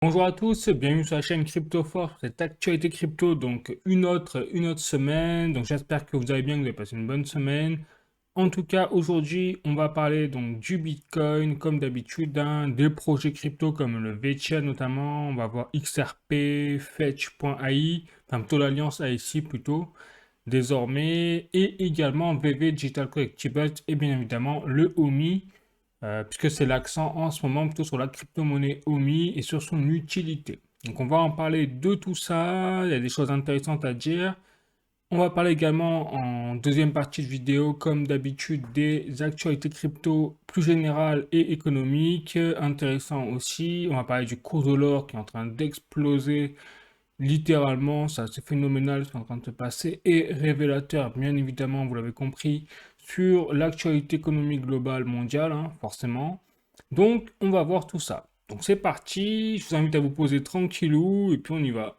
Bonjour à tous, bienvenue sur la chaîne CryptoFort, cette actualité crypto, donc une autre semaine. Donc j'espère que vous allez bien, que vous avez passé une bonne semaine. En tout cas, aujourd'hui, on va parler donc du Bitcoin, comme d'habitude, hein, des projets crypto comme le VeChain notamment. On va voir XRP, Fetch.ai, enfin plutôt l'alliance AIC plutôt, désormais, et également VV Digital Collectibles et bien évidemment le OMI puisque c'est l'accent en ce moment plutôt sur la crypto-monnaie OMI et sur son utilité. Donc on va en parler de tout ça, il y a des choses intéressantes à dire. On va parler également en deuxième partie de vidéo, comme d'habitude, des actualités crypto plus générales et économiques, intéressant aussi. On va parler du cours de l'or qui est en train d'exploser littéralement, ça c'est phénoménal ce qui est en train de se passer et révélateur, bien évidemment, vous l'avez compris, sur l'actualité économique globale mondiale, hein, forcément. Donc, on va voir tout ça. Donc, c'est parti, je vous invite à vous poser tranquillou et puis on y va.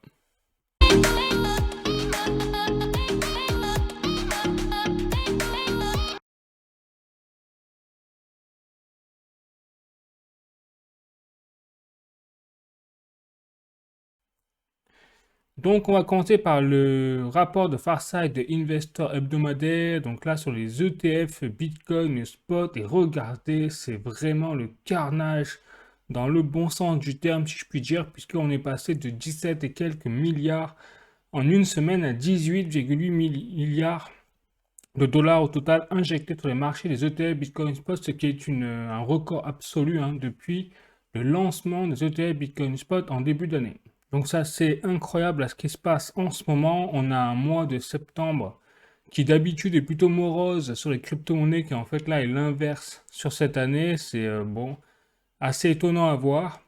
Donc, on va commencer par le rapport de Farsight Investor hebdomadaire. Donc là, sur les ETF, Bitcoin, Spot. Et regardez, c'est vraiment le carnage dans le bon sens du terme, si je puis dire, puisqu'on est passé de 17 et quelques milliards en une semaine à 18,8 milliards de dollars au total injectés sur les marchés des ETF Bitcoin Spot, ce qui est un record absolu depuis le lancement des ETF Bitcoin Spot en début d'année. Donc ça, c'est incroyable à ce qui se passe en ce moment. On a un mois de septembre qui d'habitude est plutôt morose sur les crypto-monnaies, qui en fait là est l'inverse sur cette année. C'est bon, assez étonnant à voir.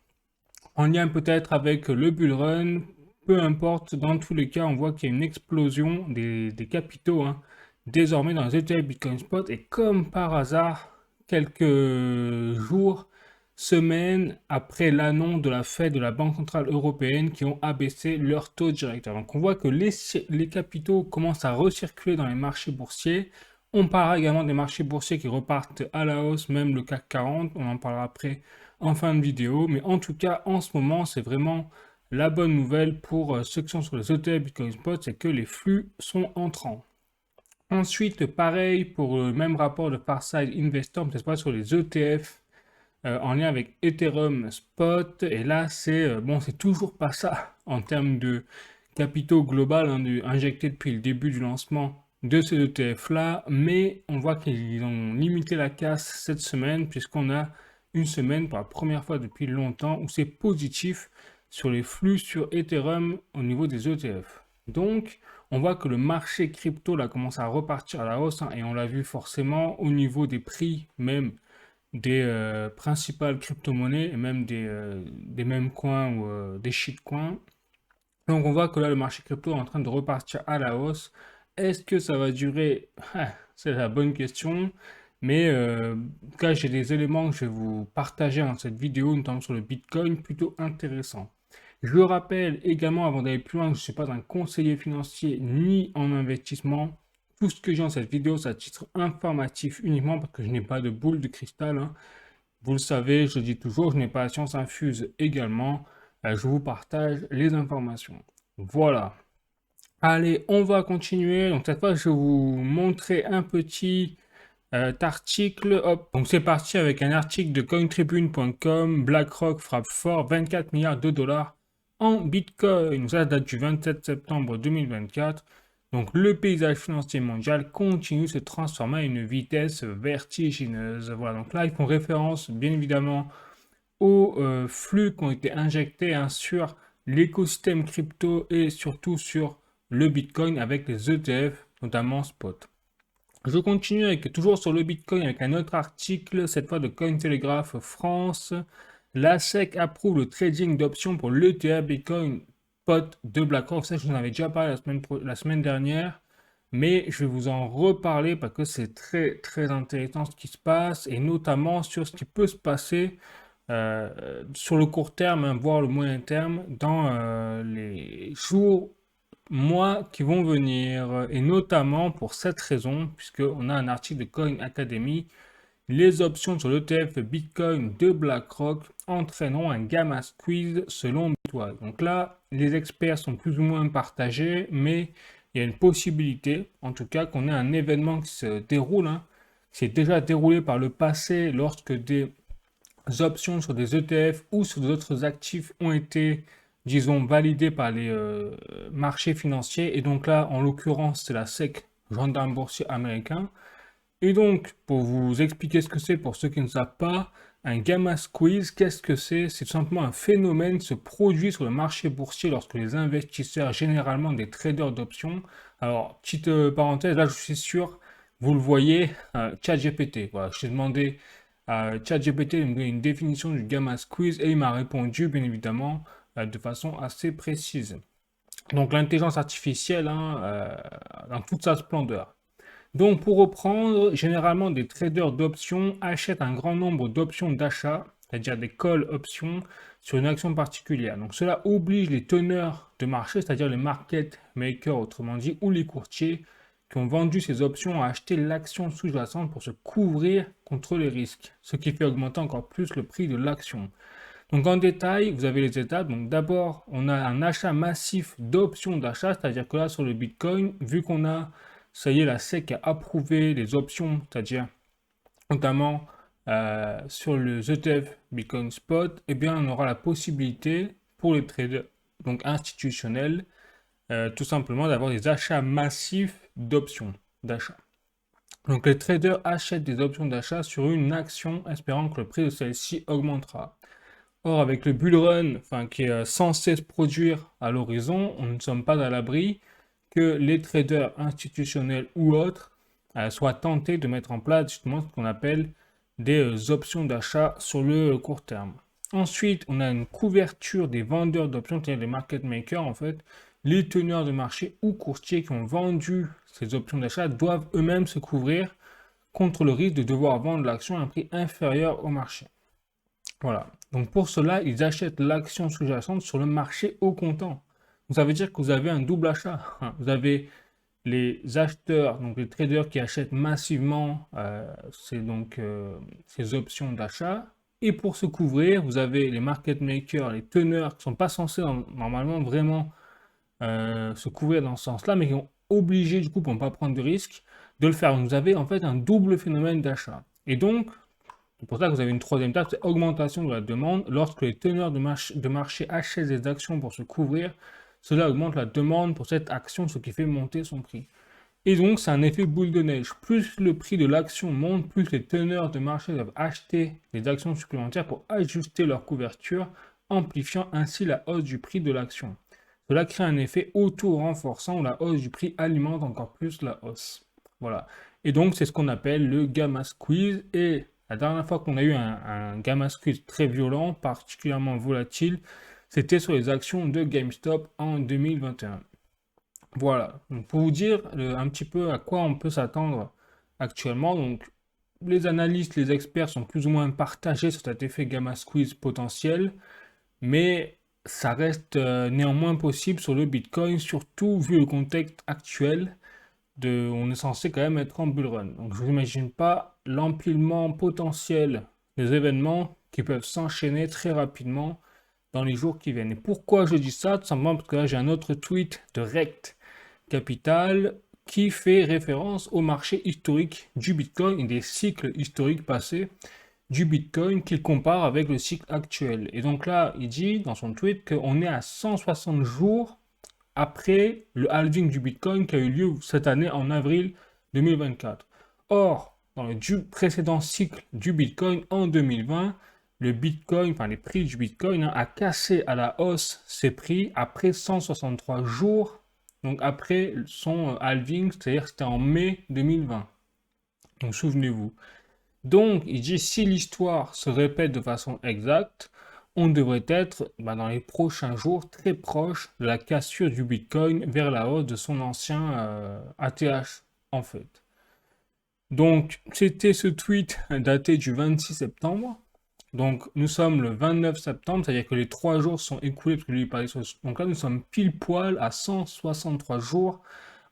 En lien peut-être avec le bull run, peu importe, dans tous les cas, on voit qu'il y a une explosion des capitaux désormais dans les ETF Bitcoin Spot. Et comme par hasard, quelques jours, semaines après l'annonce de la Fed, de la Banque Centrale Européenne, qui ont abaissé leur taux directeur. Donc on voit que les capitaux commencent à recirculer dans les marchés boursiers. On parlera également des marchés boursiers qui repartent à la hausse, même le CAC 40, on en parlera après en fin de vidéo. Mais en tout cas, en ce moment, c'est vraiment la bonne nouvelle pour ceux qui sont sur les ETF Bitcoin Spot, c'est que les flux sont entrants. Ensuite, pareil pour le même rapport de Farsight Investor, mais cette fois sur les ETF en lien avec Ethereum Spot. Et là, c'est bon, c'est toujours pas ça en termes de capitaux global injectés depuis le début du lancement de ces ETF-là, mais on voit qu'ils ont limité la casse cette semaine, puisqu'on a une semaine pour la première fois depuis longtemps où c'est positif sur les flux sur Ethereum au niveau des ETF. Donc, on voit que le marché crypto là commence à repartir à la hausse et on l'a vu forcément au niveau des prix même des principales crypto-monnaies et même des mêmes coins ou des shitcoins. Donc on voit que là le marché crypto est en train de repartir à la hausse. Est-ce que ça va durer? C'est la bonne question. Mais en tout cas, j'ai des éléments que je vais vous partager dans cette vidéo, notamment sur le Bitcoin, plutôt intéressant. Je le rappelle également, avant d'aller plus loin, que je ne suis pas un conseiller financier ni en investissement. Tout ce que j'ai dans cette vidéo, c'est à titre informatif uniquement parce que je n'ai pas de boule de cristal. Vous le savez, je le dis toujours, je n'ai pas la science infuse également. Je vous partage les informations. Voilà. Allez, on va continuer. Donc cette fois, je vais vous montrer un petit article. Hop. Donc c'est parti avec un article de cointribune.com. BlackRock frappe fort 24 milliards de dollars en Bitcoin. Ça date du 27 septembre 2024. Donc le paysage financier mondial continue de se transformer à une vitesse vertigineuse. Voilà, donc là ils font référence bien évidemment aux flux qui ont été injectés sur l'écosystème crypto et surtout sur le Bitcoin avec les ETF, notamment Spot. Je continue avec, toujours sur le Bitcoin avec un autre article, cette fois de Cointelegraph France. La SEC approuve le trading d'options pour l'ETH Bitcoin Spot de BlackRock. Ça, je vous en avais déjà parlé la semaine dernière, mais je vais vous en reparler parce que c'est très très intéressant ce qui se passe et notamment sur ce qui peut se passer sur le court terme, voire le moyen terme, dans les jours, mois qui vont venir. Et notamment pour cette raison, puisqu'on a un article de Coin Academy les options sur l'ETF Bitcoin de BlackRock entraîneront un gamma squeeze selon Bitwise. Donc là, les experts sont plus ou moins partagés, mais il y a une possibilité, en tout cas, qu'on ait un événement qui se déroule, qui s'est déjà déroulé par le passé lorsque des options sur des ETF ou sur d'autres actifs ont été, disons, validées par les marchés financiers. Et donc là, en l'occurrence, c'est la SEC, gendarme boursier américain. Et donc, pour vous expliquer ce que c'est pour ceux qui ne savent pas, un gamma squeeze, qu'est-ce que c'est? C'est tout simplement un phénomène qui se produit sur le marché boursier lorsque les investisseurs, généralement des traders d'options, alors petite parenthèse, là je suis sûr, vous le voyez, ChatGPT. Voilà, je t'ai demandé à ChatGPT de me donner une définition du gamma squeeze et il m'a répondu, bien évidemment, de façon assez précise. Donc l'intelligence artificielle, dans toute sa splendeur. Donc, pour reprendre, généralement, des traders d'options achètent un grand nombre d'options d'achat, c'est-à-dire des call options, sur une action particulière. Donc, cela oblige les teneurs de marché, c'est-à-dire les market makers, autrement dit, ou les courtiers, qui ont vendu ces options à acheter l'action sous-jacente pour se couvrir contre les risques, ce qui fait augmenter encore plus le prix de l'action. Donc, en détail, vous avez les étapes. Donc, d'abord, on a un achat massif d'options d'achat, c'est-à-dire que là, sur le Bitcoin, vu qu'on a ça y est, la SEC a approuvé les options, c'est-à-dire notamment sur le ETF Bitcoin Spot, eh bien, on aura la possibilité pour les traders donc institutionnels, tout simplement d'avoir des achats massifs d'options d'achat. Donc les traders achètent des options d'achat sur une action espérant que le prix de celle-ci augmentera. Or, avec le bull run qui est censé se produire à l'horizon, on ne sommes pas à l'abri que les traders institutionnels ou autres soient tentés de mettre en place justement ce qu'on appelle des options d'achat sur le court terme. Ensuite, on a une couverture des vendeurs d'options, c'est-à-dire les market makers en fait. Les teneurs de marché ou courtiers qui ont vendu ces options d'achat doivent eux-mêmes se couvrir contre le risque de devoir vendre l'action à un prix inférieur au marché. Voilà. Donc pour cela, ils achètent l'action sous-jacente sur le marché au comptant. Donc ça veut dire que vous avez un double achat. Vous avez les acheteurs, donc les traders qui achètent massivement ces options d'achat. Et pour se couvrir, vous avez les market makers, les teneurs qui ne sont pas censés normalement vraiment se couvrir dans ce sens-là, mais qui sont obligés du coup pour ne pas prendre de risques de le faire. Donc vous avez en fait un double phénomène d'achat. Et donc, c'est pour ça que vous avez une troisième étape, c'est augmentation de la demande. Lorsque les teneurs de marché achètent des actions pour se couvrir, cela augmente la demande pour cette action, ce qui fait monter son prix. Et donc, c'est un effet boule de neige. Plus le prix de l'action monte, plus les teneurs de marché doivent acheter des actions supplémentaires pour ajuster leur couverture, amplifiant ainsi la hausse du prix de l'action. Cela crée un effet auto-renforçant où la hausse du prix alimente encore plus la hausse. Voilà. Et donc, c'est ce qu'on appelle le gamma squeeze. Et la dernière fois qu'on a eu un gamma squeeze très violent, particulièrement volatile, c'était sur les actions de GameStop en 2021. Voilà, donc pour vous dire un petit peu à quoi on peut s'attendre actuellement, donc les analystes, les experts sont plus ou moins partagés sur cet effet gamma squeeze potentiel, mais ça reste néanmoins possible sur le Bitcoin, surtout vu le contexte actuel on est censé quand même être en bull run. Donc je n'imagine pas l'empilement potentiel des événements qui peuvent s'enchaîner très rapidement dans les jours qui viennent. Et pourquoi je dis ça? Tout simplement parce que là j'ai un autre tweet de Rect Capital qui fait référence au marché historique du Bitcoin et des cycles historiques passés du Bitcoin qu'il compare avec le cycle actuel. Et donc là, il dit dans son tweet qu'on est à 160 jours après le halving du Bitcoin qui a eu lieu cette année en avril 2024. Or, dans le précédent cycle du Bitcoin en 2020, le Bitcoin, les prix du Bitcoin a cassé à la hausse ses prix après 163 jours, donc après son halving, c'est-à-dire que c'était en mai 2020. Donc souvenez-vous. Donc, il dit si l'histoire se répète de façon exacte, on devrait être dans les prochains jours très proche de la cassure du Bitcoin vers la hausse de son ancien ATH en fait. Donc, c'était ce tweet daté du 26 septembre. Donc, nous sommes le 29 septembre, c'est-à-dire que les 3 jours sont écoulés, parce que lui, il parlait sur... Donc là, nous sommes pile poil à 163 jours,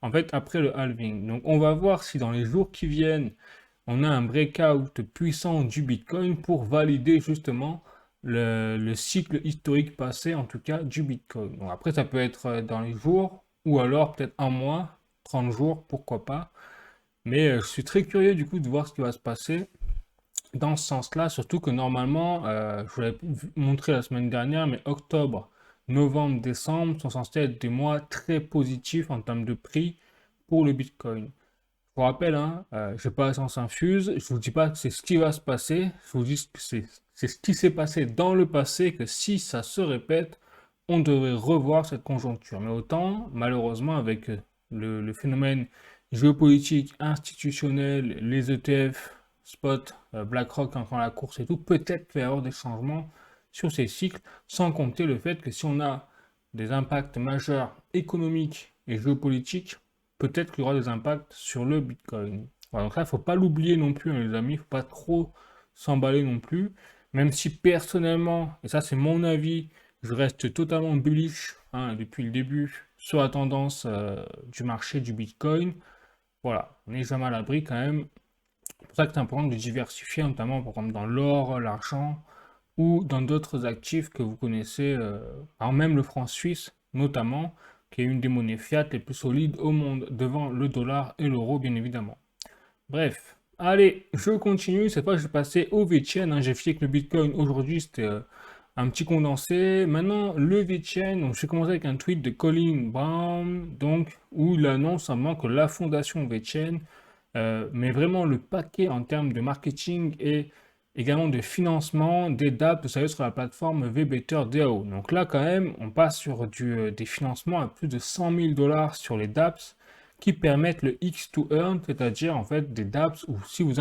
en fait, après le halving. Donc, on va voir si dans les jours qui viennent, on a un breakout puissant du Bitcoin pour valider justement le cycle historique passé, en tout cas du Bitcoin. Donc après, ça peut être dans les jours, ou alors peut-être un mois, 30 jours, pourquoi pas. Mais je suis très curieux du coup de voir ce qui va se passer dans ce sens-là, surtout que normalement, je vous l'avais montré la semaine dernière, mais octobre, novembre, décembre sont censés être des mois très positifs en termes de prix pour le Bitcoin. Je vous rappelle, hein, je n'ai pas la science infuse, je ne vous dis pas que c'est ce qui va se passer, je vous dis que c'est ce qui s'est passé dans le passé, que si ça se répète, on devrait revoir cette conjoncture. Mais autant, malheureusement, avec le phénomène géopolitique, institutionnel, les ETF, Spot, BlackRock encore la course et tout, peut-être qu'il va y avoir des changements sur ces cycles, sans compter le fait que si on a des impacts majeurs économiques et géopolitiques, peut-être qu'il y aura des impacts sur le Bitcoin. Voilà, donc là, il ne faut pas l'oublier non plus, hein, les amis, il ne faut pas trop s'emballer non plus, même si personnellement, et ça c'est mon avis, je reste totalement bullish hein, depuis le début sur la tendance du marché du Bitcoin. Voilà, on n'est jamais à l'abri quand même. C'est pour ça que c'est important de diversifier, notamment par exemple dans l'or, l'argent ou dans d'autres actifs que vous connaissez, alors même le franc suisse notamment, qui est une des monnaies fiat les plus solides au monde, devant le dollar et l'euro bien évidemment. Bref, allez, je continue, cette fois je vais passer au VeChain, hein. J'ai fait que le Bitcoin aujourd'hui c'était un petit condensé. Maintenant, le VeChain, donc je vais commencer avec un tweet de Colin Brown, donc, où il annonce simplement que la fondation VeChain met vraiment le paquet en termes de marketing et également de financement des dApps, vous savez, sur la plateforme VBetter DAO. Donc là, quand même, on passe sur des financements à plus de 100 000 dollars sur les dApps qui permettent le X2Earn, c'est-à-dire en fait des dApps où si vous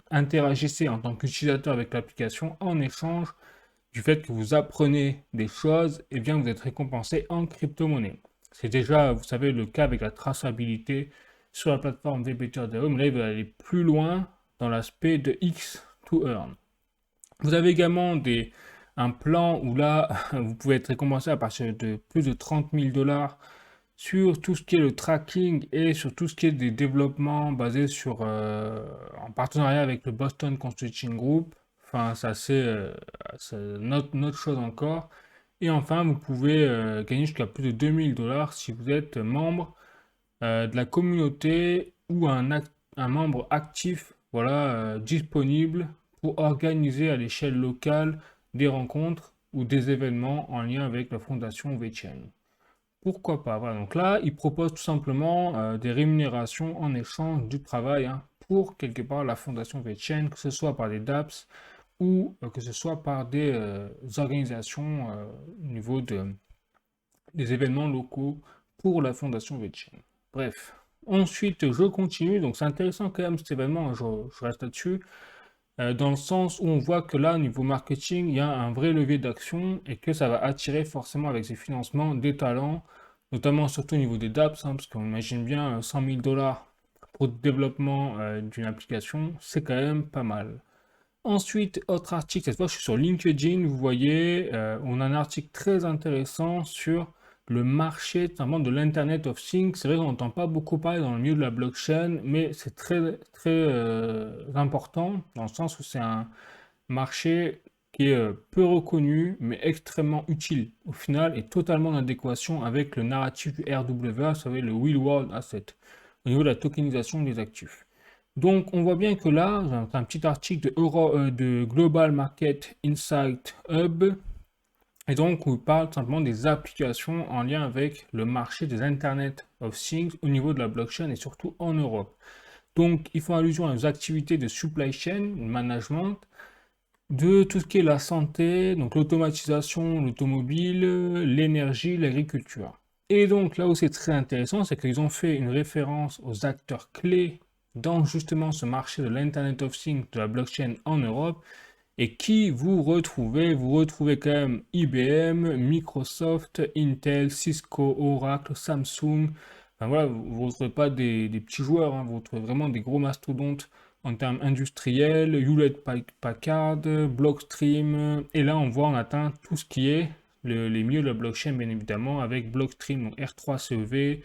interagissez en tant qu'utilisateur avec l'application en échange du fait que vous apprenez des choses, et bien vous êtes récompensé en crypto-monnaie. C'est déjà, vous savez, le cas avec la traçabilité sur la plateforme VBetter.io, mais là, il va aller plus loin dans l'aspect de X to Earn. Vous avez également un plan où là, vous pouvez être récompensé à partir de plus de 30 000 dollars sur tout ce qui est le tracking et sur tout ce qui est des développements basés sur, en partenariat avec le Boston Consulting Group. Enfin, c'est notre chose encore. Et enfin, vous pouvez gagner jusqu'à plus de 2000 dollars si vous êtes membre de la communauté ou un membre actif voilà, disponible pour organiser à l'échelle locale des rencontres ou des événements en lien avec la fondation VeChain. Pourquoi pas? Voilà, donc là, il propose tout simplement des rémunérations en échange du travail hein, pour quelque part la fondation VeChain, que ce soit par des dApps ou que ce soit par des organisations au niveau des événements locaux pour la fondation VeChain. Bref, ensuite je continue, donc c'est intéressant quand même cet événement, je reste là-dessus, dans le sens où on voit que là, au niveau marketing, il y a un vrai levier d'action et que ça va attirer forcément avec ces financements des talents, notamment surtout au niveau des dApps, hein, parce qu'on imagine bien 100 000 dollars pour le développement d'une application, c'est quand même pas mal. Ensuite, autre article, cette fois je suis sur LinkedIn, vous voyez, on a un article très intéressant sur le marché notamment de l'Internet of Things. C'est vrai qu'on n'entend pas beaucoup parler dans le milieu de la blockchain, mais c'est très, très important dans le sens où c'est un marché qui est peu reconnu, mais extrêmement utile au final et totalement en adéquation avec le narratif du RWA, vous savez, le Real World Asset, au niveau de la tokenisation des actifs. Donc, on voit bien que là, c'est un petit article de Global Market Insight Hub, et donc où il parle simplement des applications en lien avec le marché des Internet of Things au niveau de la blockchain et surtout en Europe. Donc, ils font allusion aux activités de supply chain, management, de tout ce qui est la santé, donc l'automatisation, l'automobile, l'énergie, l'agriculture. Et donc, là où c'est très intéressant, c'est qu'ils ont fait une référence aux acteurs clés dans justement ce marché de l'Internet of Things, de la blockchain en Europe, et qui vous retrouvez quand même IBM, Microsoft, Intel, Cisco, Oracle, Samsung. Enfin voilà, vous ne retrouvez pas des petits joueurs, hein, vous retrouvez vraiment des gros mastodontes en termes industriels, Hewlett-Packard, Blockstream, et là on voit on atteint tout ce qui est les milieux de la blockchain bien évidemment avec Blockstream, donc R3CEV,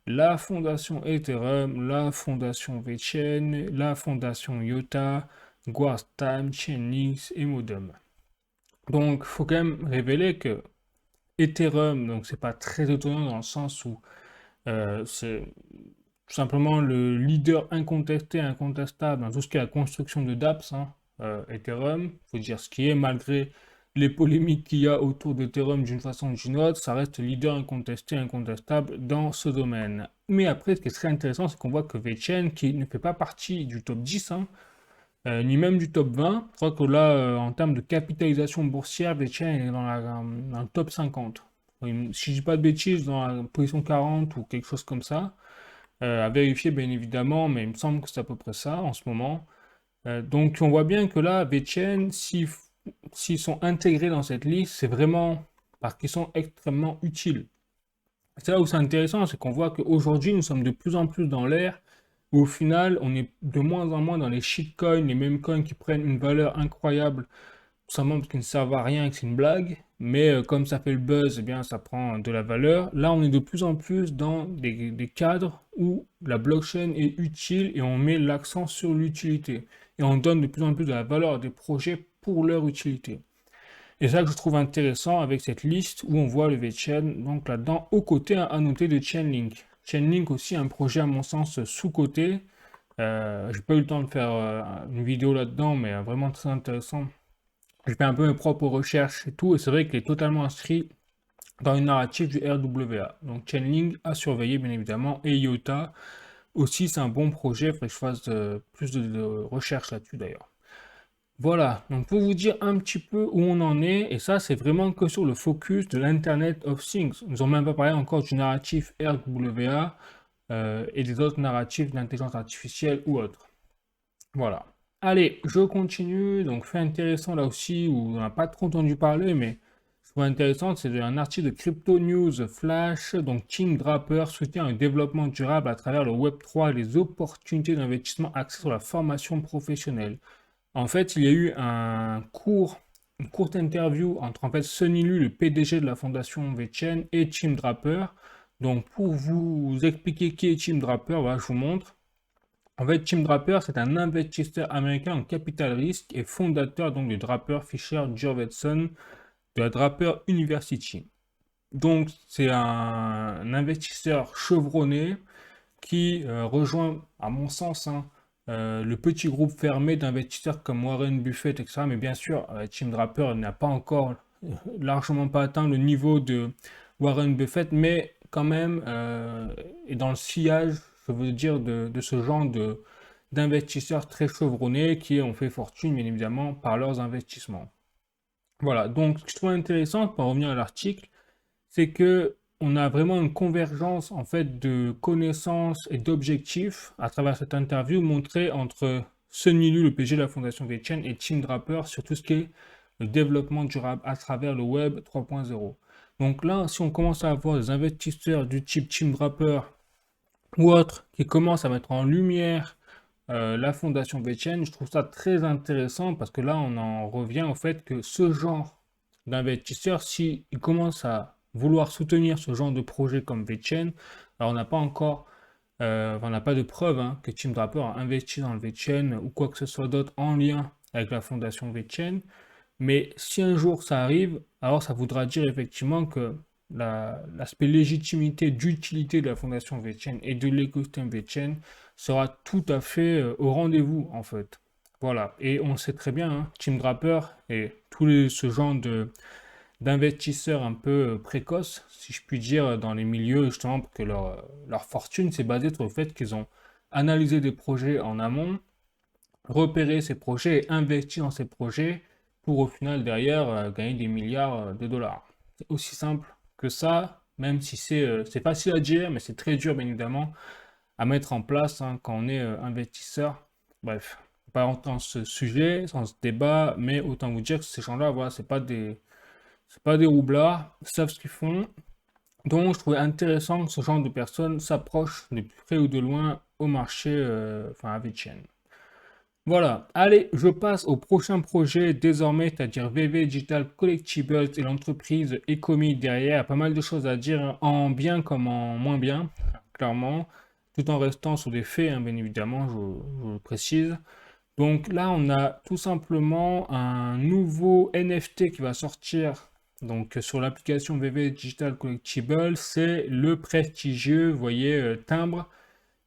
la fondation Ethereum, la fondation VeChain, la fondation IOTA, Guardtime, Chainlink et Modem. Donc, il faut quand même révéler que Ethereum, donc c'est pas très étonnant dans le sens où c'est tout simplement le leader incontesté, incontestable dans tout ce qui est la construction de dApps, hein, Ethereum. Il faut dire ce qui est, malgré les polémiques qu'il y a autour d'Ethereum d'une façon ou d'une autre, ça reste le leader incontesté, incontestable dans ce domaine. Mais après, ce qui est très intéressant, c'est qu'on voit que VeChain, qui ne fait pas partie du top 10, hein, ni même du top 20, je crois que là, en termes de capitalisation boursière, VeChain est dans le top 50. Si je dis pas de bêtises, dans la position 40 ou quelque chose comme ça. À vérifier bien évidemment, mais il me semble que c'est à peu près ça en ce moment. Donc on voit bien que là, VeChain, s'ils sont intégrés dans cette liste, c'est vraiment parce qu'ils sont extrêmement utiles. C'est là où c'est intéressant, c'est qu'on voit qu'aujourd'hui, nous sommes de plus en plus dans l'ère où au final, on est de moins en moins dans les shitcoins, les mêmes coins qui prennent une valeur incroyable tout simplement parce qu'ils ne servent à rien et que c'est une blague, mais comme ça fait le buzz, eh bien ça prend de la valeur. Là, on est de plus en plus dans des cadres où la blockchain est utile et on met l'accent sur l'utilité. Et on donne de plus en plus de la valeur à des projets pour leur utilité. Et c'est ça que je trouve intéressant avec cette liste où on voit le VeChain, donc là-dedans, aux côtés à noter de Chainlink. Chainlink aussi un projet à mon sens sous-coté. J'ai pas eu le temps de faire une vidéo là-dedans, mais vraiment très intéressant. Je fais un peu mes propres recherches et tout, et c'est vrai qu'il est totalement inscrit dans une narrative du RWA. Donc Chainlink à surveiller bien évidemment, et IOTA aussi, c'est un bon projet, il faudrait que je fasse plus de recherches là-dessus d'ailleurs. Voilà, donc pour vous dire un petit peu où on en est, et ça c'est vraiment que sur le focus de l'Internet of Things. Nous n'avons même pas parlé encore du narratif RWA et des autres narratifs d'intelligence artificielle ou autres. Voilà. Allez, je continue. Donc, fait intéressant là aussi, où on n'a pas trop entendu parler, mais ce qui est intéressant, c'est un article de Crypto News Flash. Donc, Tim Draper soutient un développement durable à travers le Web3 et les opportunités d'investissement axées sur la formation professionnelle. En fait, il y a eu une courte interview entre en fait Sunny Lu, le PDG de la fondation VeChain, et Tim Draper. Donc, pour vous expliquer qui est Tim Draper, voilà, je vous montre. En fait, Tim Draper, c'est un investisseur américain en capital risque et fondateur donc du Draper Fisher Jurvetson de la Draper University. Donc, c'est un investisseur chevronné qui rejoint, à mon sens, hein, le petit groupe fermé d'investisseurs comme Warren Buffett, etc. Mais bien sûr, Tim Draper n'a pas encore largement pas atteint le niveau de Warren Buffett, mais quand même est dans le sillage, je veux dire, de ce genre d'investisseurs très chevronnés qui ont fait fortune, bien évidemment, par leurs investissements. Voilà, donc ce que je trouve intéressant, pour revenir à l'article, c'est que on a vraiment une convergence en fait de connaissances et d'objectifs à travers cette interview montrée entre Sunny Lu, le PG de la fondation VeChain, et Tim Draper sur tout ce qui est le développement durable à travers le Web 3.0. Donc là, si on commence à avoir des investisseurs du type Tim Draper ou autres qui commencent à mettre en lumière la fondation VeChain, je trouve ça très intéressant parce que là, on en revient au fait que ce genre d'investisseurs, s'ils commencent à vouloir soutenir ce genre de projet comme VeChain, alors on n'a pas encore, on n'a pas de preuve hein, que Tim Draper a investi dans le VeChain ou quoi que ce soit d'autre en lien avec la fondation VeChain. Mais si un jour ça arrive, alors ça voudra dire effectivement que l'aspect légitimité d'utilité de la fondation VeChain et de l'écosystème VeChain sera tout à fait au rendez-vous en fait. Voilà, et on sait très bien, hein, Tim Draper et ce genre d'investisseurs un peu précoces, si je puis dire, dans les milieux, justement, parce que leur fortune s'est basée sur le fait qu'ils ont analysé des projets en amont, repéré ces projets et investi dans ces projets pour au final derrière gagner des milliards de dollars. C'est aussi simple que ça, même si c'est facile à dire, mais c'est très dur bien évidemment à mettre en place hein, quand on est investisseur. Bref, on va pas rentrer dans ce sujet, dans ce débat, mais autant vous dire que ces gens-là, voilà, c'est pas des roublards, ils savent ce qu'ils font. Donc je trouvais intéressant que ce genre de personnes s'approchent de près ou de loin au marché, enfin à VeChain. Voilà, allez, je passe au prochain projet désormais, c'est-à-dire VV Digital Collectibles et l'entreprise Ecomi derrière. Pas mal de choses à dire en bien comme en moins bien. clairement, tout en restant sur des faits, hein, bien évidemment, je le précise. Donc là, on a tout simplement un nouveau NFT qui va sortir donc, sur l'application VV Digital Collectible. C'est le prestigieux, vous voyez, timbre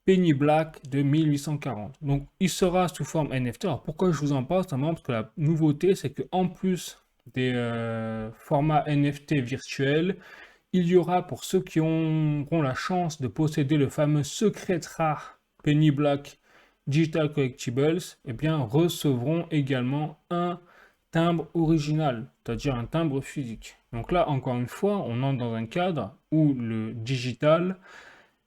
Penny Black de 1840. Donc il sera sous forme NFT. Alors pourquoi je vous en parle? Simplement parce que la nouveauté, c'est qu'en plus des formats NFT virtuels, il y aura pour ceux qui auront la chance de posséder le fameux secret rare Penny Black Digital Collectibles, eh bien, recevront également un timbre original, c'est-à-dire un timbre physique. Donc là, encore une fois, on entre dans un cadre où le digital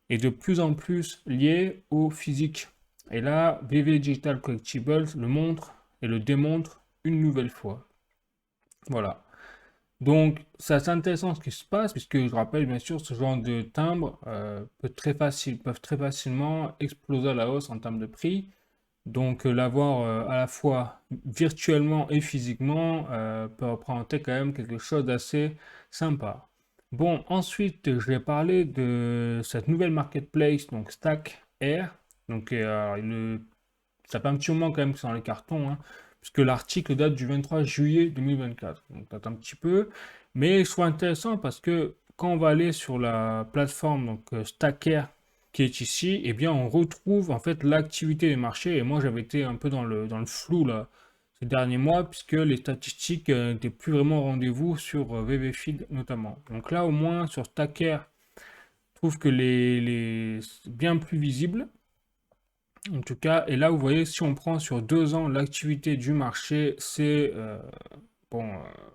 est de plus en plus lié au physique. Et là, VV Digital Collectibles le montre et le démontre une nouvelle fois. Voilà. Donc, c'est assez intéressant ce qui se passe, puisque je rappelle, bien sûr, ce genre de timbres peuvent très facilement exploser à la hausse en termes de prix. Donc, l'avoir à la fois virtuellement et physiquement peut représenter quand même quelque chose d'assez sympa. Bon, ensuite, je vais parler de cette nouvelle marketplace, donc Stack Air. Donc, ça fait un petit moment quand même que c'est dans les cartons, hein, puisque l'article date du 23 juillet 2024. Donc, date un petit peu. Mais je trouve intéressant parce que quand on va aller sur la plateforme donc, Stacker qui est ici, eh bien, on retrouve en fait l'activité des marchés. Et moi, j'avais été un peu dans le flou là, ces derniers mois, puisque les statistiques n'étaient plus vraiment au rendez-vous sur VVFeed notamment. Donc là, au moins, sur Stacker, je trouve que c'est bien plus visible. En tout cas, et là, vous voyez, si on prend sur 2 ans l'activité du marché, c'est bon,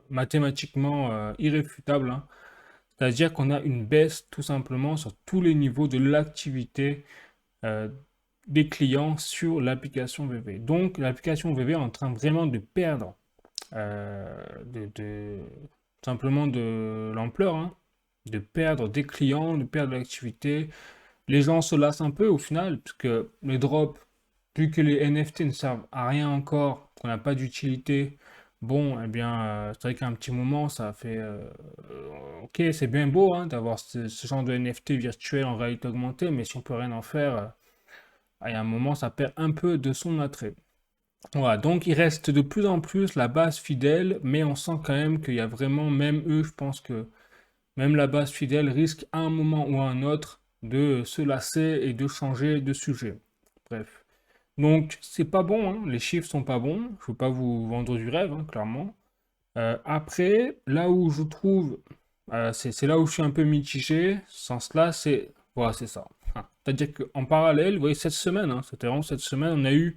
mathématiquement irréfutable, hein. C'est-à-dire qu'on a une baisse tout simplement sur tous les niveaux de l'activité euh, des clients sur l'application VV. Donc, l'application VV est en train vraiment de perdre simplement de l'ampleur, hein, de perdre des clients, de perdre de l'activité. Les gens se lassent un peu au final, puisque les drops, vu que les NFT ne servent à rien encore, qu'on n'a pas d'utilité, bon, eh bien, c'est vrai qu'à un petit moment, ça fait... ok, c'est bien beau hein, d'avoir ce genre de NFT virtuel en réalité augmentée, mais si on peut rien en faire, à un moment, ça perd un peu de son attrait. Voilà, donc il reste de plus en plus la base fidèle, mais on sent quand même qu'il y a vraiment, même eux, je pense que même la base fidèle risque à un moment ou à un autre de se lasser et de changer de sujet. Bref. Donc c'est pas bon, hein, les chiffres sont pas bons. Je veux pas vous vendre du rêve, hein, clairement. Après, là où je trouve, c'est là où je suis un peu mitigé, ce sens-là, c'est voilà, c'est ça. C'est-à-dire qu'en parallèle, vous voyez, cette semaine, hein, c'était vraiment cette semaine, on a eu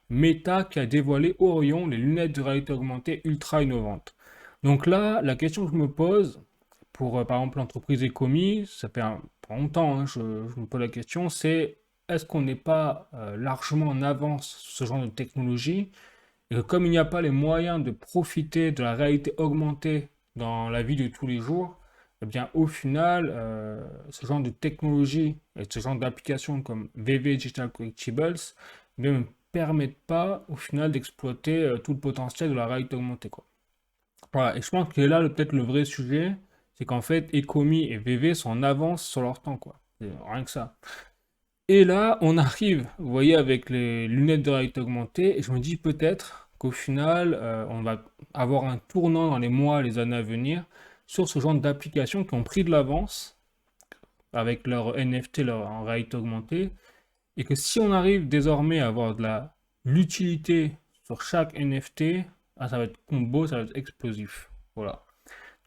Meta qui a dévoilé Orion, les lunettes de réalité augmentée ultra innovantes. Donc là, la question que je me pose, pour par exemple l'entreprise Ecomi, ça fait pas longtemps, hein, je me pose la question, c'est est-ce qu'on n'est pas largement en avance sur ce genre de technologie et que comme il n'y a pas les moyens de profiter de la réalité augmentée dans la vie de tous les jours, eh bien au final, ce genre de technologie et ce genre d'applications comme VV Digital Collectibles eh bien, ne permettent pas au final d'exploiter tout le potentiel de la réalité augmentée, quoi. Voilà, et je pense que là, peut-être le vrai sujet, c'est qu'en fait, Ecomi et VV sont en avance sur leur temps, quoi. Rien que ça. Et là, on arrive, vous voyez, avec les lunettes de réalité augmentée, et je me dis peut-être qu'au final, on va avoir un tournant dans les mois, les années à venir, sur ce genre d'applications qui ont pris de l'avance avec leur NFT, leur en réalité augmentée, et que si on arrive désormais à avoir l'utilité sur chaque NFT, ah, ça va être combo, ça va être explosif. Voilà.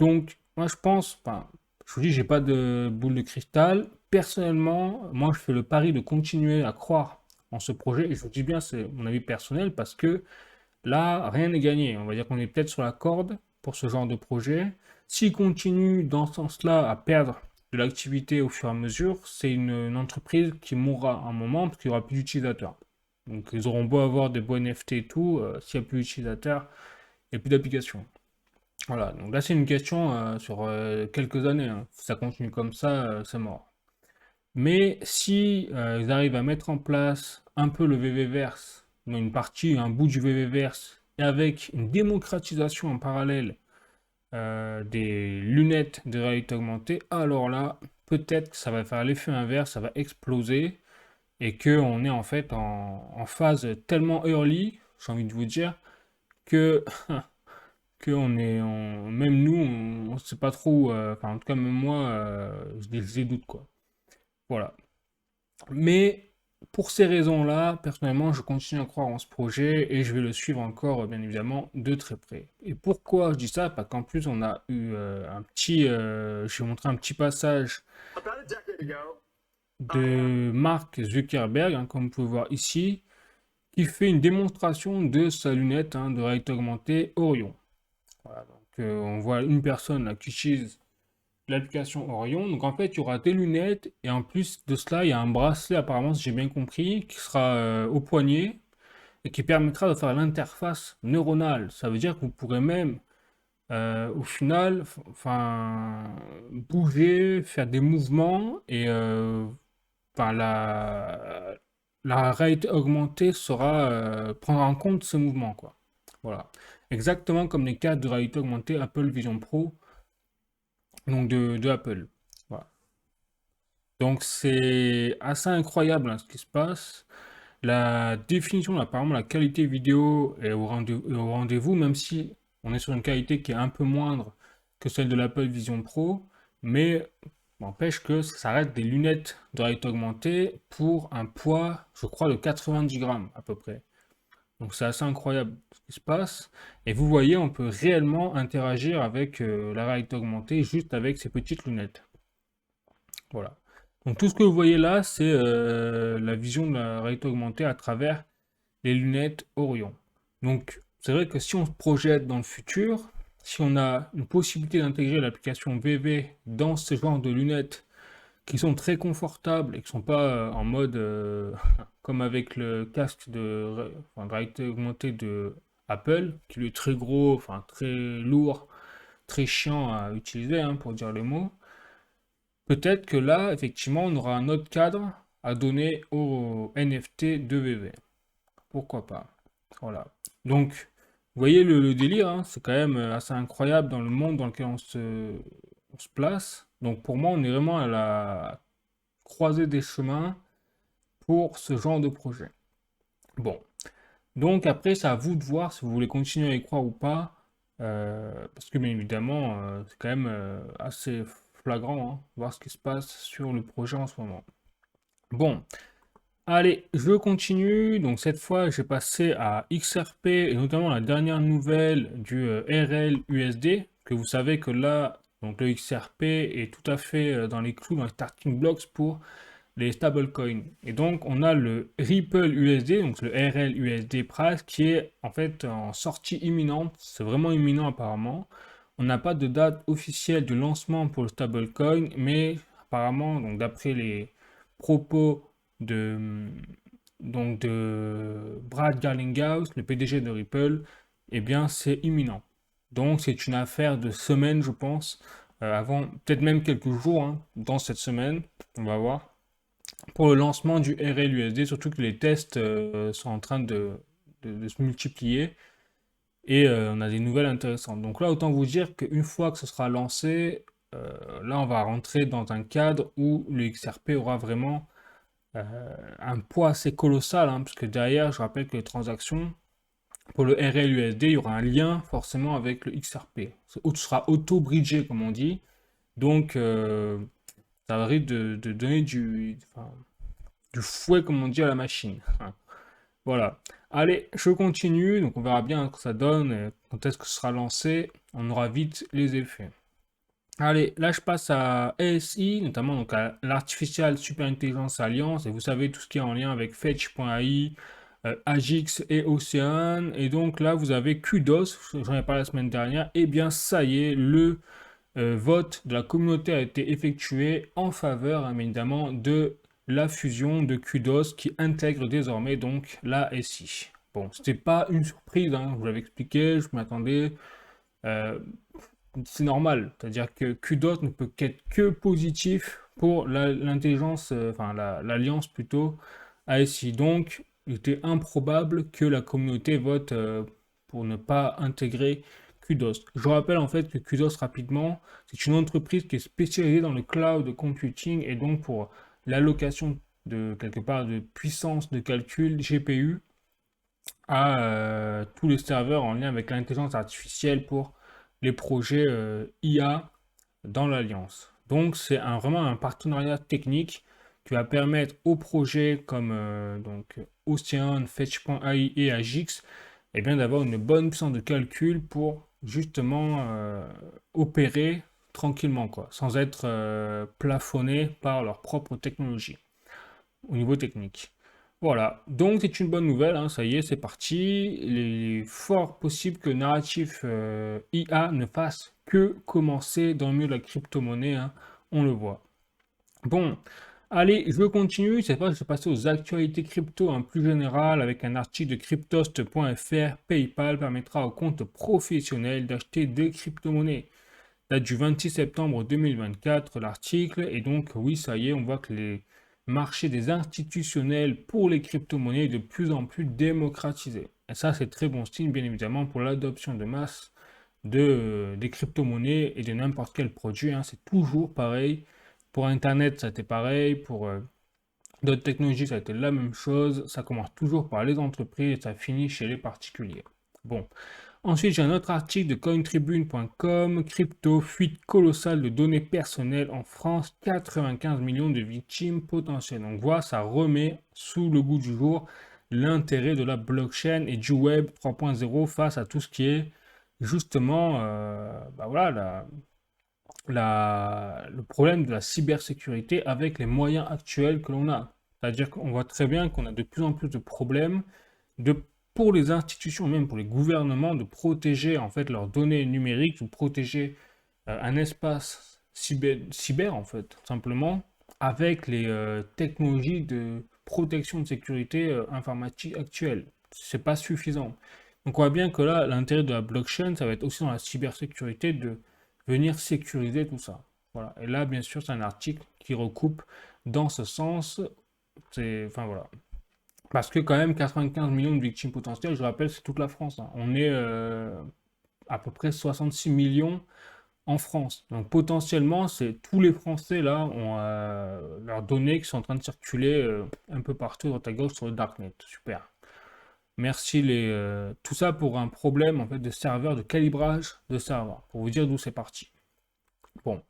Donc, moi je pense, enfin, je vous dis, j'ai pas de boule de cristal. Personnellement, moi je fais le pari de continuer à croire en ce projet. Et je vous dis bien, c'est mon avis personnel parce que là, rien n'est gagné. On va dire qu'on est peut-être sur la corde pour ce genre de projet. S'il continue dans ce sens-là à perdre de l'activité au fur et à mesure, c'est une entreprise qui mourra à un moment parce qu'il n'y aura plus d'utilisateurs. Donc ils auront beau avoir des beaux NFT et tout, s'il n'y a plus d'utilisateurs, il n'y a plus d'application. Voilà, donc là c'est une question sur quelques années, hein. Si ça continue comme ça, c'est mort. Mais si ils arrivent à mettre en place un peu le VVverse, une partie, un bout du VVverse, et avec une démocratisation en parallèle des lunettes de réalité augmentée, alors là, peut-être que ça va faire l'effet inverse, ça va exploser et que on est en fait en phase tellement early, j'ai envie de vous dire, que que même nous, on sait pas trop, enfin en tout cas même moi, j'ai des doutes quoi. Voilà. Mais pour ces raisons-là, personnellement, je continue à croire en ce projet et je vais le suivre encore, bien évidemment, de très près. Et pourquoi je dis ça? Parce qu'en plus, on a eu je vais montrer un petit passage de Mark Zuckerberg, hein, comme vous pouvez voir ici, qui fait une démonstration de sa lunette de réalité augmentée Orion. Voilà, donc on voit une personne là, qui utilise l'application Orion. Donc en fait, il y aura des lunettes et en plus de cela, il y a un bracelet apparemment, si j'ai bien compris, qui sera au poignet et qui permettra de faire l'interface neuronale. Ça veut dire que vous pourrez même au final, enfin, bouger, faire des mouvements et enfin, la réalité augmentée sera prendre en compte ces mouvements, quoi. Voilà. Exactement comme les cartes de réalité augmentée Apple Vision Pro, donc de Apple. Voilà. Donc c'est assez incroyable hein, ce qui se passe. La définition, apparemment, la qualité vidéo est au rendez-vous, même si on est sur une qualité qui est un peu moindre que celle de l'Apple Vision Pro, mais n'empêche que ça reste des lunettes de réalité augmentée pour un poids, je crois, de 90 grammes à peu près. Donc c'est assez incroyable ce qui se passe. Et vous voyez, on peut réellement interagir avec la réalité augmentée juste avec ces petites lunettes. Voilà. Donc tout ce que vous voyez là, c'est la vision de la réalité augmentée à travers les lunettes Orion. Donc c'est vrai que si on se projette dans le futur, si on a une possibilité d'intégrer l'application VV dans ce genre de lunettes qui sont très confortables et qui ne sont pas en mode comme avec le casque enfin, de réalité augmentée de Apple, qui est très gros, enfin très lourd, très chiant à utiliser, hein, pour dire le mot. Peut-être que là, effectivement, on aura un autre cadre à donner au NFT de VV. Pourquoi pas? Voilà. Donc, vous voyez le délire, hein, c'est quand même assez incroyable dans le monde dans lequel on se place. Donc, pour moi, on est vraiment à la croisée des chemins pour ce genre de projet. Bon. Donc, après, c'est à vous de voir si vous voulez continuer à y croire ou pas. Parce que, bien évidemment, c'est quand même assez flagrant, hein, voir ce qui se passe sur le projet en ce moment. Bon, allez, je continue. Donc cette fois, j'ai passé à XRP et notamment la dernière nouvelle du RLUSD, que vous savez que là, donc le XRP est tout à fait dans les clous, dans les starting blocks pour les stablecoins. Et donc on a le Ripple USD, donc le RLUSD Price, qui est en fait en sortie imminente. C'est vraiment imminent apparemment. On n'a pas de date officielle de lancement pour le stablecoin, mais apparemment, donc d'après les propos de, de Brad Garlinghouse, le PDG de Ripple, eh bien c'est imminent. Donc c'est une affaire de semaines, je pense, avant, peut-être même quelques jours, hein, dans cette semaine, on va voir, pour le lancement du RLUSD, surtout que les tests sont en train de se multiplier et on a des nouvelles intéressantes. Donc là, autant vous dire qu'une fois que ce sera lancé, là on va rentrer dans un cadre où le XRP aura vraiment un poids assez colossal, hein, parce que derrière, je rappelle que les transactions, pour le RLUSD, il y aura un lien forcément avec le XRP. Ce sera auto-bridgé, comme on dit. Donc, ça risque de donner enfin, du fouet, comme on dit, à la machine. Voilà. Allez, je continue. Donc, on verra bien ce que ça donne, quand est-ce que ce sera lancé. On aura vite les effets. Allez, là je passe à ASI, notamment donc à l'Artificial Super Intelligence Alliance, et vous savez tout ce qui est en lien avec Fetch.ai, Agix et Ocean. Et donc là vous avez Kudos, j'en ai parlé la semaine dernière, et bien ça y est, le vote de la communauté a été effectué en faveur, hein, évidemment, de la fusion de Kudos qui intègre désormais donc la SI. Bon, c'était pas une surprise, hein, je vous l'avais expliqué, je m'attendais. Euh, c'est normal, c'est-à-dire que Kudos ne peut qu'être que positif pour l'intelligence, enfin l'alliance plutôt ASI. Donc, il était improbable que la communauté vote pour ne pas intégrer Kudos. Je rappelle en fait que Kudos, rapidement, c'est une entreprise qui est spécialisée dans le cloud computing et donc pour l'allocation de quelque part de puissance de calcul GPU à tous les serveurs en lien avec l'intelligence artificielle pour les projets IA dans l'Alliance. Donc c'est vraiment un partenariat technique qui va permettre aux projets comme Ocean, Fetch.ai et Agix eh bien, d'avoir une bonne puissance de calcul pour justement opérer tranquillement, quoi, sans être plafonné par leur propre technologie au niveau technique. Voilà, donc c'est une bonne nouvelle, hein, ça y est, c'est parti. Il est fort possible que Narratif IA ne fasse que commencer dans le milieu de la crypto-monnaie, hein, on le voit. Bon, allez, je continue, cette fois je vais passer aux actualités crypto en plus général avec un article de cryptost.fr. PayPal permettra aux comptes professionnels d'acheter des crypto-monnaies. Date du 26 septembre 2024, l'article, et donc oui, ça y est, on voit que les marché des institutionnels pour les crypto-monnaies est de plus en plus démocratisé. Et ça, c'est très bon signe, bien évidemment, pour l'adoption de masse des crypto-monnaies et de n'importe quel produit, hein. C'est toujours pareil. Pour Internet, ça a été pareil. Pour d'autres technologies, ça a été la même chose. Ça commence toujours par les entreprises et ça finit chez les particuliers. Bon. Ensuite, j'ai un autre article de cointribune.com, crypto, fuite colossale de données personnelles en France, 95 millions de victimes potentielles. Donc voilà, ça remet sous le goût du jour l'intérêt de la blockchain et du web 3.0 face à tout ce qui est justement voilà, le problème de la cybersécurité avec les moyens actuels que l'on a. C'est-à-dire qu'on voit très bien qu'on a de plus en plus de problèmes pour les institutions, même pour les gouvernements, de protéger en fait leurs données numériques, de protéger un espace cyber en fait, tout simplement, avec les technologies de protection de sécurité informatique actuelles. C'est pas suffisant. Donc on voit bien que là, l'intérêt de la blockchain, ça va être aussi dans la cybersécurité de venir sécuriser tout ça. Voilà. Et là, bien sûr, c'est un article qui recoupe dans ce sens. Enfin voilà. Parce que quand même, 95 millions de victimes potentielles, je rappelle, c'est toute la France, hein. On est à peu près 66 millions en France. Donc potentiellement, c'est tous les Français là ont leurs données qui sont en train de circuler un peu partout dans ta gauche sur le darknet. Super. Merci tout ça pour un problème en fait de serveur, de calibrage de serveur, pour vous dire d'où c'est parti. Bon.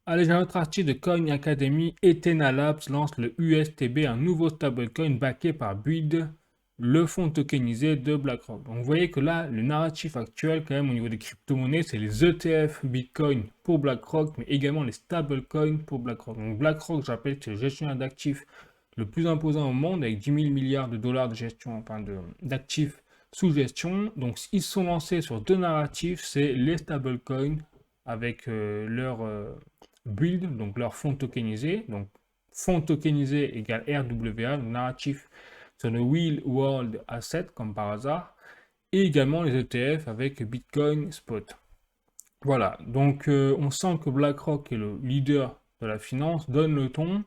Allez, j'ai un autre article de Coin Academy. Ethena Labs lance le USTB, un nouveau stablecoin backé par BUID, le fonds tokenisé de BlackRock. Donc vous voyez que là, le narratif actuel quand même au niveau des crypto-monnaies, c'est les ETF Bitcoin pour BlackRock, mais également les stablecoins pour BlackRock. Donc BlackRock, je rappelle que c'est le gestionnaire d'actifs le plus imposant au monde avec 10 000 milliards de dollars de gestion, enfin d'actifs sous gestion. Donc ils sont lancés sur deux narratifs, c'est les stablecoins avec leur build, donc leur fonds tokenisé. Donc fonds tokenisé égale RWA, donc narratif sur le Real World Asset comme par hasard, et également les ETF avec Bitcoin Spot. Voilà, donc on sent que BlackRock est le leader de la finance, donne le ton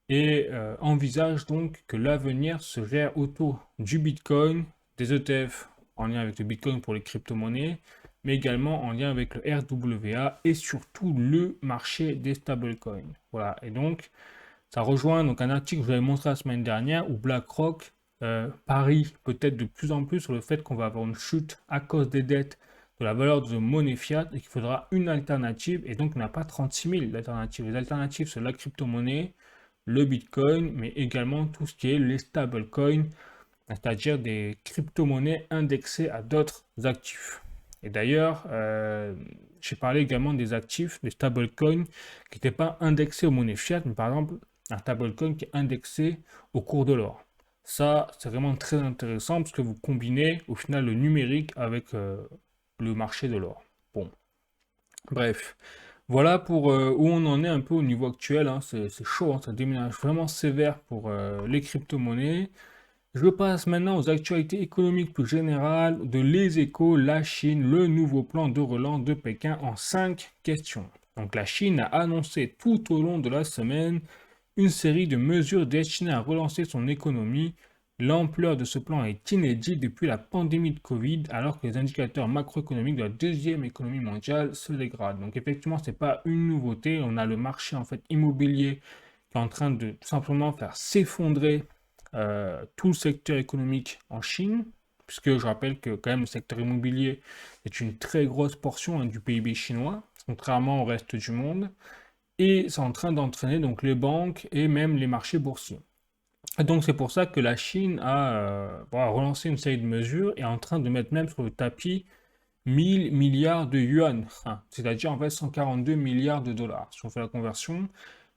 et envisage donc que l'avenir se gère autour du Bitcoin, des ETF en lien avec le Bitcoin pour les crypto-monnaies, mais également en lien avec le RWA et surtout le marché des stablecoins. Voilà, et donc ça rejoint donc un article que je vous avais montré la semaine dernière où BlackRock parie peut-être de plus en plus sur le fait qu'on va avoir une chute à cause des dettes de la valeur de monnaie fiat et qu'il faudra une alternative, et donc il n'y a pas 36 000 alternatives. Les alternatives, c'est la crypto-monnaie, le Bitcoin, mais également tout ce qui est les stablecoins, c'est-à-dire des crypto-monnaies indexées à d'autres actifs. Et d'ailleurs, j'ai parlé également des actifs, des stablecoins qui n'étaient pas indexés aux monnaies fiat, mais par exemple un stablecoin qui est indexé au cours de l'or. Ça, c'est vraiment très intéressant parce que vous combinez au final le numérique avec le marché de l'or. Bon, bref. Voilà pour où on en est un peu au niveau actuel, hein. C'est chaud, hein, ça déménage vraiment sévère pour les crypto-monnaies. Je passe maintenant aux actualités économiques plus générales de Les Échos, la Chine, le nouveau plan de relance de Pékin en 5 questions. Donc la Chine a annoncé tout au long de la semaine une série de mesures destinées à relancer son économie, L'ampleur de ce plan est inédite depuis la pandémie de Covid, alors que les indicateurs macroéconomiques de la deuxième économie mondiale se dégradent. Donc effectivement, ce n'est pas une nouveauté. On a le marché en fait immobilier qui est en train de tout simplement faire s'effondrer tout le secteur économique en Chine, puisque je rappelle que quand même le secteur immobilier est une très grosse portion du PIB chinois, contrairement au reste du monde, et c'est en train d'entraîner donc les banques et même les marchés boursiers. Et donc c'est pour ça que la Chine a voilà, relancé une série de mesures et est en train de mettre même sur le tapis 1000 milliards de yuan, c'est-à-dire en fait 142 milliards de dollars, si on fait la conversion.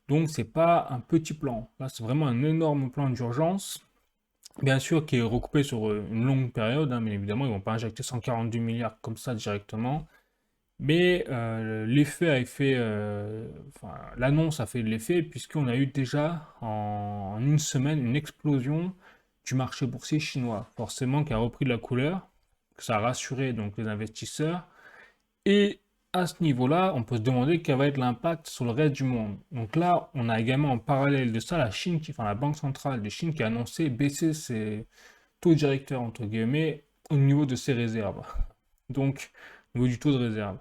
Donc c'est pas un petit plan, là c'est vraiment un énorme plan d'urgence, bien sûr qui est recoupé sur une longue période, mais évidemment ils vont pas injecter 142 milliards comme ça directement. Mais l'effet a fait, enfin, l'annonce a fait de l'effet puisqu'on a eu déjà en une semaine une explosion du marché boursier chinois, forcément qui a repris de la couleur, que ça a rassuré donc les investisseurs. Et à ce niveau-là, on peut se demander quel va être l'impact sur le reste du monde. Donc là, on a également en parallèle de ça la Chine, enfin la Banque centrale de Chine qui a annoncé baisser ses taux directeurs entre guillemets au niveau de ses réserves. Donc au niveau du taux de réserve.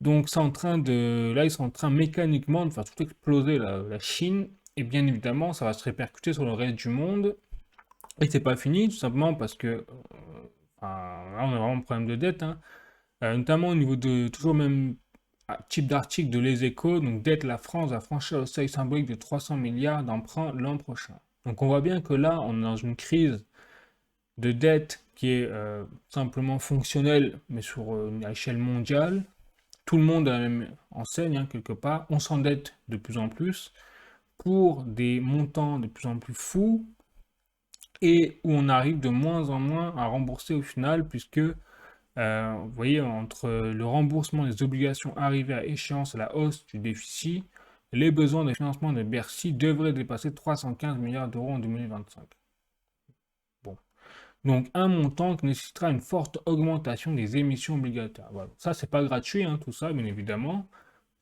Donc c'est en train de, là ils sont en train mécaniquement de faire tout exploser la Chine, et bien évidemment ça va se répercuter sur le reste du monde, et c'est pas fini, tout simplement parce que, là on a vraiment un problème de dette, notamment au niveau de, toujours même type d'article de Les Échos, donc dette, la France va franchir le seuil symbolique de 300 milliards d'emprunts l'an prochain. Donc on voit bien que là on est dans une crise de dette qui est simplement fonctionnelle, mais sur une échelle mondiale, tout le monde a la même enseigne, quelque part, on s'endette de plus en plus pour des montants de plus en plus fous et où on arrive de moins en moins à rembourser au final, puisque vous voyez, entre le remboursement des obligations arrivées à échéance et la hausse du déficit, les besoins de financement de Bercy devraient dépasser 315 milliards d'euros en 2025. Bon. Donc un montant qui nécessitera une forte augmentation des émissions obligataires. Voilà. Ça, c'est pas gratuit, tout ça, bien évidemment.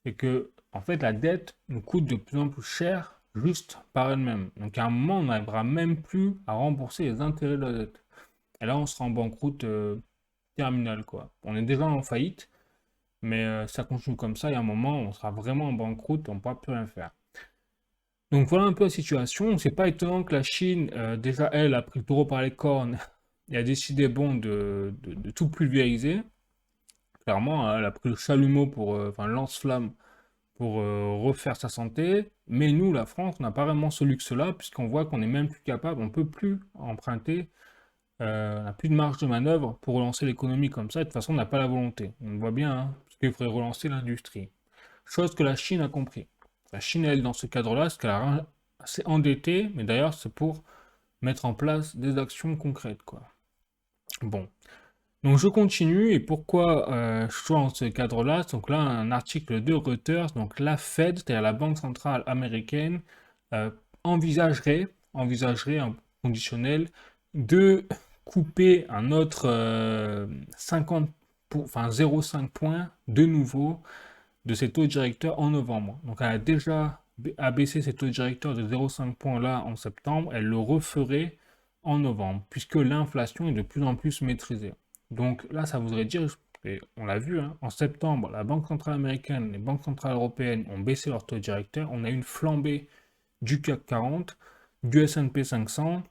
C'est que, en fait, la dette nous coûte de plus en plus cher juste par elle-même. Donc, à un moment, on n'arrivera même plus à rembourser les intérêts de la dette. Et là, on sera en banqueroute terminale, quoi. On est déjà en faillite, mais ça continue comme ça, il y a un moment, on sera vraiment en banqueroute, on ne pourra plus rien faire. Donc, voilà un peu la situation. C'est pas étonnant que la Chine, déjà, elle, a pris le taureau par les cornes et a décidé, bon, de tout pulvériser. Clairement, elle a pris le chalumeau pour, enfin, lance-flamme pour refaire sa santé. Mais nous, la France, on n'a pas vraiment ce luxe-là, puisqu'on voit qu'on n'est même plus capable, on ne peut plus emprunter, on n'a plus de marge de manœuvre pour relancer l'économie comme ça. Et de toute façon, on n'a pas la volonté. On le voit bien, parce qu'il faudrait relancer l'industrie. Chose que la Chine a compris. La Chine, elle, dans ce cadre-là, c'est qu'elle a assez endettée, mais d'ailleurs, c'est pour mettre en place des actions concrètes, quoi. Bon. Donc je continue, et pourquoi je suis dans ce cadre-là? Donc là, un article de Reuters, donc la Fed, c'est-à-dire la Banque centrale américaine, euh, envisagerait un conditionnel, de couper un autre 50, enfin 0,5 points de nouveau de ses taux directeurs en novembre. Donc elle a déjà abaissé ses taux directeurs de 0,5 points là en septembre, elle le referait en novembre, puisque l'inflation est de plus en plus maîtrisée. Donc là, ça voudrait dire, et on l'a vu, en septembre, la Banque centrale américaine, les banques centrales européennes ont baissé leurs taux directeurs. On a une flambée du CAC 40, du S&P 500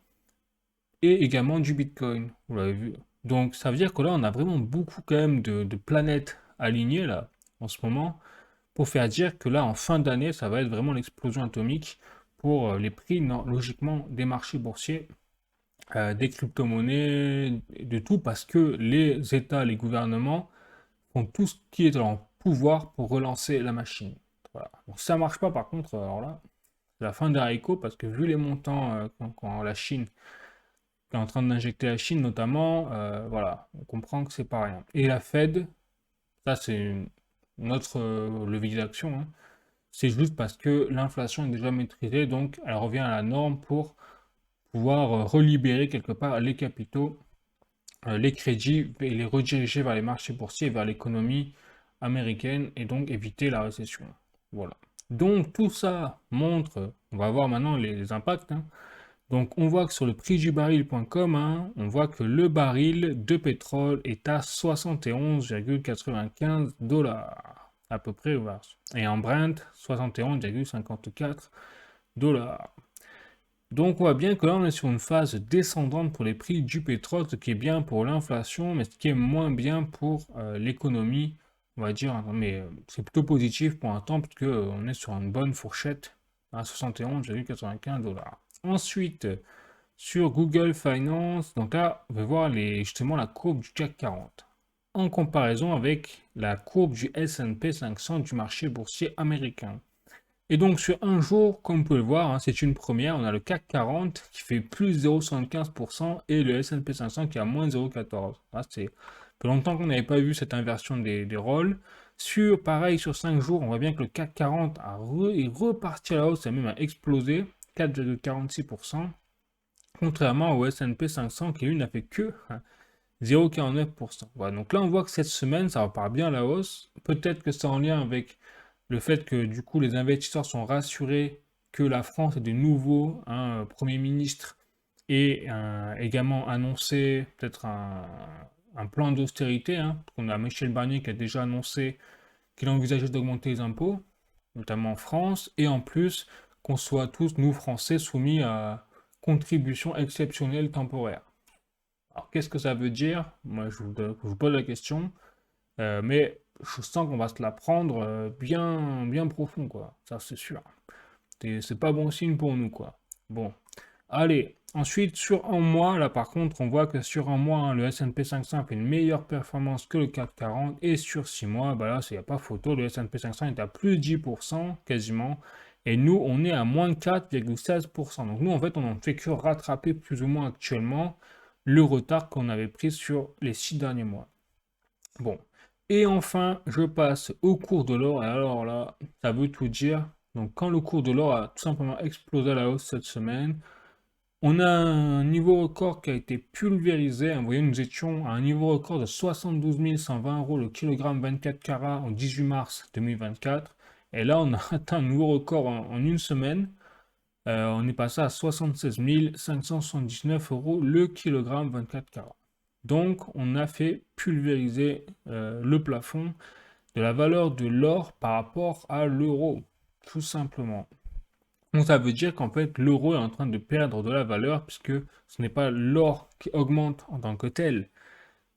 et également du Bitcoin. Vous l'avez vu. Donc ça veut dire que là, on a vraiment beaucoup quand même de planètes alignées là en ce moment pour faire dire que là, en fin d'année, ça va être vraiment l'explosion atomique pour les prix, logiquement, des marchés boursiers, des crypto-monnaies, de tout, parce que les États, les gouvernements font tout ce qui est en leur pouvoir pour relancer la machine. Voilà. Donc si ça marche pas, par contre, alors là, c'est la fin des haricots, parce que vu les montants quand la Chine est en train d'injecter la Chine notamment, voilà, on comprend que c'est pas rien. Et la Fed, ça c'est une autre levier d'action, c'est juste parce que l'inflation est déjà maîtrisée, donc elle revient à la norme pour pouvoir relibérer quelque part les capitaux, les crédits et les rediriger vers les marchés boursiers, vers l'économie américaine et donc éviter la récession. Voilà. Donc tout ça montre, on va voir maintenant les impacts. Donc on voit que sur le prix du baril.com, hein, on voit que le baril de pétrole est à 71,95 dollars à peu près. Voilà. Et en Brent, 71,54 dollars. Donc on voit bien que là on est sur une phase descendante pour les prix du pétrole, ce qui est bien pour l'inflation, mais ce qui est moins bien pour l'économie, on va dire. Mais c'est plutôt positif pour un temps, parce qu'on est sur une bonne fourchette à 71,95 dollars. Ensuite, sur Google Finance, donc là, on va voir justement la courbe du CAC 40 en comparaison avec la courbe du S&P 500 du marché boursier américain. Et donc sur un jour, comme vous pouvez le voir, hein, c'est une première, on a le CAC 40 qui fait plus 0,75% et le S&P 500 qui a moins 0,14%. C'est peu longtemps qu'on n'avait pas vu cette inversion des rôles. Pareil, sur 5 jours, on voit bien que le CAC 40 est reparti à la hausse, ça a même explosé, 4,46%, contrairement au S&P 500 qui lui n'a fait que 0,49%. Voilà, donc là on voit que cette semaine, ça repart bien à la hausse. Peut-être que c'est en lien avec le fait que du coup les investisseurs sont rassurés que la France est de nouveau un Premier ministre et également annoncé peut-être un plan d'austérité. Hein. On a Michel Barnier qui a déjà annoncé qu'il envisageait d'augmenter les impôts, notamment en France, et en plus qu'on soit tous, nous Français, soumis à contribution exceptionnelle temporaire. Alors qu'est-ce que ça veut dire? Moi je vous pose la question. Mais je sens qu'on va se la prendre bien, bien profond, quoi. Ça, c'est sûr. C'est pas bon signe pour nous, quoi. Bon. Allez. Ensuite, sur un mois, là, par contre, on voit que sur un mois, hein, le S&P 500 fait une meilleure performance que le CAC 40. Et sur 6 mois, bah là, il n'y a pas photo. Le S&P 500 est à plus de 10%, quasiment. Et nous, on est à moins de 4,16%. Donc nous, en fait, on n'en fait que rattraper plus ou moins actuellement le retard qu'on avait pris sur les 6 derniers mois. Bon. Et enfin, je passe au cours de l'or. Et alors là, ça veut tout dire. Donc, quand le cours de l'or a tout simplement explosé à la hausse cette semaine, on a un niveau record qui a été pulvérisé. Vous voyez, nous étions à un niveau record de 72 120 euros le kilogramme 24 carats au 18 mars 2024. Et là, on a atteint un nouveau record en une semaine. On est passé à 76 579 euros le kilogramme 24 carats. Donc, on a fait pulvériser le plafond de la valeur de l'or par rapport à l'euro, tout simplement. Donc, ça veut dire qu'en fait, l'euro est en train de perdre de la valeur puisque ce n'est pas l'or qui augmente en tant que tel.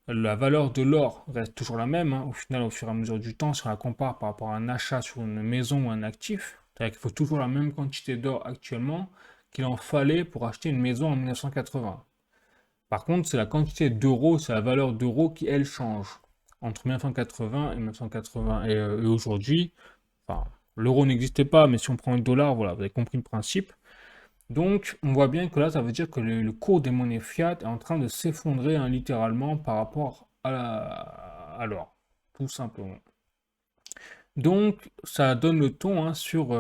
La valeur de l'or reste toujours la même, hein, au final, au fur et à mesure du temps, si on la compare par rapport à un achat sur une maison ou un actif. C'est-à-dire qu'il faut toujours la même quantité d'or actuellement qu'il en fallait pour acheter une maison en 1980. Par contre, c'est la quantité d'euros, c'est la valeur d'euros qui, elle, change. Entre 1980 et 1980 et aujourd'hui, enfin, l'euro n'existait pas, mais si on prend le dollar, voilà, vous avez compris le principe. Donc, on voit bien que là, ça veut dire que le cours des monnaies fiat est en train de s'effondrer, hein, littéralement par rapport à l'or, tout simplement. Donc, ça donne le ton, hein, sur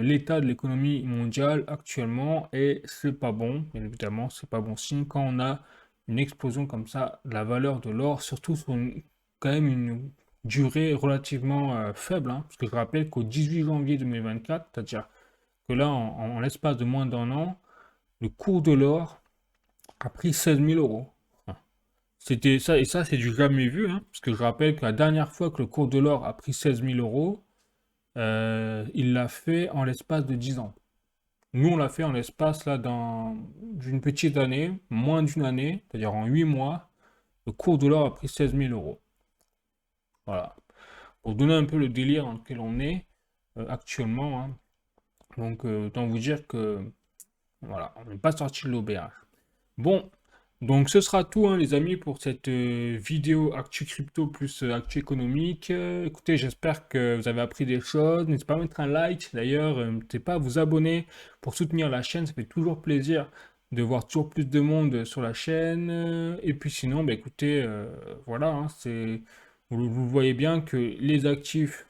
l'état de l'économie mondiale actuellement, et c'est pas bon, bien évidemment, c'est pas bon signe quand on a une explosion comme ça de la valeur de l'or, surtout sur quand même une durée relativement faible, hein, parce que je rappelle qu'au 18 janvier 2024, c'est-à-dire que là, en l'espace de moins d'un an, le cours de l'or a pris 16 000 euros. C'était ça, et ça, c'est du jamais vu, hein, parce que je rappelle que la dernière fois que le cours de l'or a pris 16 000 euros, il l'a fait en l'espace de 10 ans. Nous, on l'a fait en l'espace là d'une petite année, moins d'une année, c'est-à-dire en 8 mois, le cours de l'or a pris 16 000 euros. Voilà. Pour donner un peu le délire dans lequel on est actuellement, hein. Donc, autant vous dire que voilà, on n'est pas sorti de l'auberge. Bon, donc ce sera tout, hein, les amis, pour cette vidéo Actu Crypto plus Actu économique. Écoutez, j'espère que vous avez appris des choses. N'hésitez pas à mettre un like. D'ailleurs, n'hésitez pas à vous abonner pour soutenir la chaîne. Ça fait toujours plaisir de voir toujours plus de monde sur la chaîne. Et puis sinon, bah, écoutez, voilà, hein, vous voyez bien que les actifs,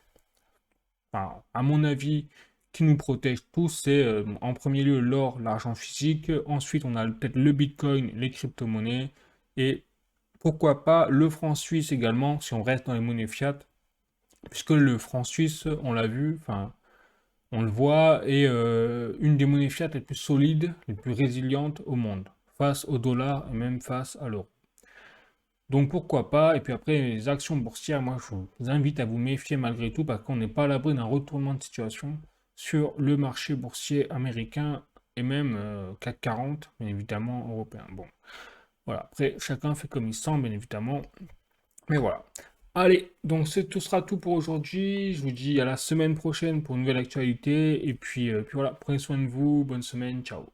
enfin, à mon avis, qui nous protègent tous, c'est en premier lieu l'or, l'argent physique, ensuite on a peut-être le Bitcoin, les crypto-monnaies, et pourquoi pas le franc suisse également, si on reste dans les monnaies fiat, puisque le franc suisse, on l'a vu, enfin, On le voit, et une des monnaies fiat les plus solides, les plus résilientes au monde, face au dollar et même face à l'euro. Donc pourquoi pas, et puis après les actions boursières, moi je vous invite à vous méfier malgré tout parce qu'on n'est pas à l'abri d'un retournement de situation sur le marché boursier américain et même CAC 40, bien évidemment européen. Bon, voilà, après chacun fait comme il sent, bien évidemment, mais voilà. Allez, donc tout sera tout pour aujourd'hui. Je vous dis à la semaine prochaine pour une nouvelle actualité. Et puis voilà, prenez soin de vous. Bonne semaine. Ciao.